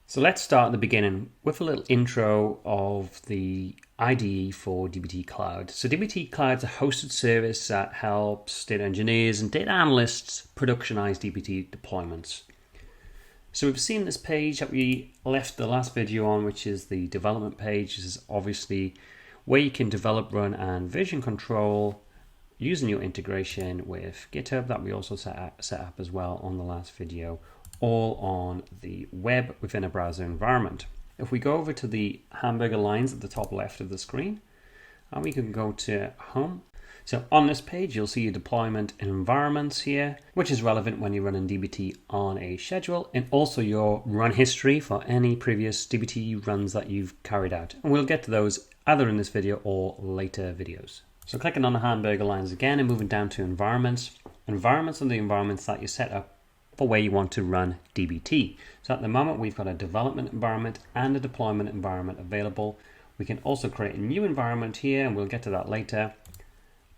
So let's start at the beginning with a little intro of the IDE for Dbt Cloud. So Dbt Cloud is a hosted service that helps data engineers and data analysts productionize Dbt deployments. So we've seen this page that we left the last video on, which is the development page. This is obviously where you can develop, run, and version control using your integration with GitHub that we also set up as well on the last video, all on the web within a browser environment. If we go over to the hamburger lines at the top left of the screen, and we can go to home. So on this page, you'll see your deployment environments here, which is relevant when you're running Dbt on a schedule, and also your run history for any previous Dbt runs that you've carried out. And we'll get to those either in this video or later videos. So clicking on the hamburger lines again and moving down to environments. Environments are the environments that you set up for where you want to run Dbt. So at the moment, we've got a development environment and a deployment environment available. We can also create a new environment here, and we'll get to that later,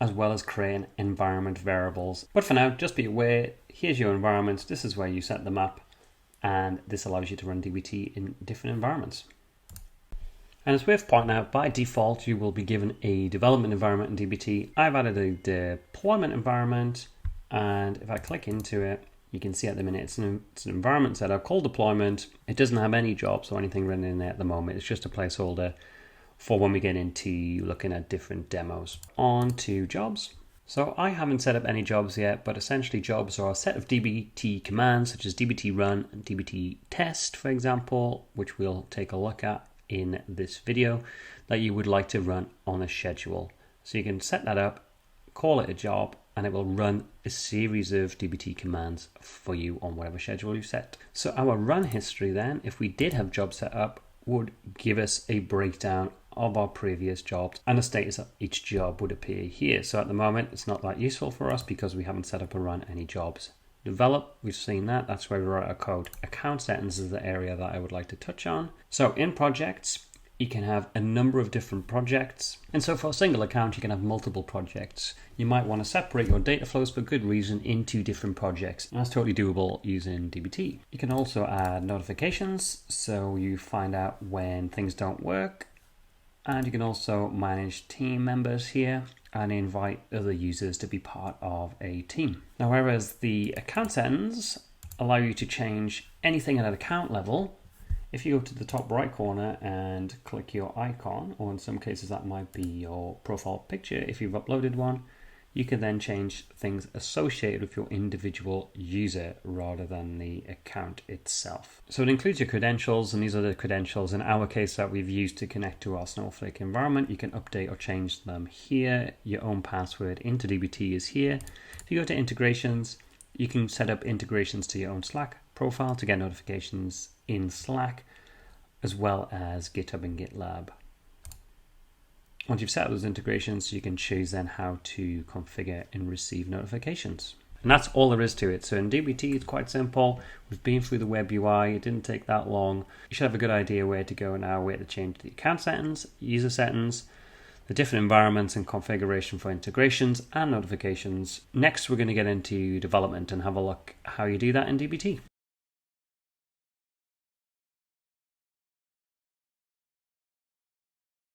as well as creating environment variables. But for now, just be aware, here's your environments. This is where you set them up, and this allows you to run Dbt in different environments. And it's worth pointing out, by default, you will be given a development environment in Dbt. I've added a deployment environment, and if I click into it, you can see at the minute it's an environment setup called deployment. It doesn't have any jobs or anything running in there at the moment. It's just a placeholder for when we get into looking at different demos. On to jobs. So I haven't set up any jobs yet, but essentially jobs are a set of Dbt commands such as Dbt run and Dbt test, for example, which we'll take a look at in this video, that you would like to run on a schedule. So you can set that up, call it a job, and it will run a series of Dbt commands for you on whatever schedule you set. So our run history then, if we did have jobs set up, would give us a breakdown of our previous jobs, and the status of each job would appear here. So at the moment, it's not that useful for us because we haven't set up or run any jobs. Develop, we've seen that, that's where we write our code. Account settings is the area that I would like to touch on. So in projects, you can have a number of different projects. And so for a single account, you can have multiple projects. You might want to separate your data flows for good reason into different projects. And that's totally doable using Dbt. You can also add notifications, so you find out when things don't work. And you can also manage team members here and invite other users to be part of a team. Now, whereas the account settings allow you to change anything at an account level, if you go to the top right corner and click your icon, or in some cases that might be your profile picture if you've uploaded one, you can then change things associated with your individual user rather than the account itself. So it includes your credentials, and these are the credentials in our case that we've used to connect to our Snowflake environment. You can update or change them here. Your own password into Dbt is here. If you go to integrations, you can set up integrations to your own Slack profile to get notifications in Slack, as well as GitHub and GitLab. Once you've set up those integrations, you can choose then how to configure and receive notifications. And that's all there is to it. So in Dbt, it's quite simple. We've been through the web UI. It didn't take that long. You should have a good idea where to go now, where to change the account settings, user settings, the different environments and configuration for integrations and notifications. Next, we're going to get into development and have a look how you do that in Dbt.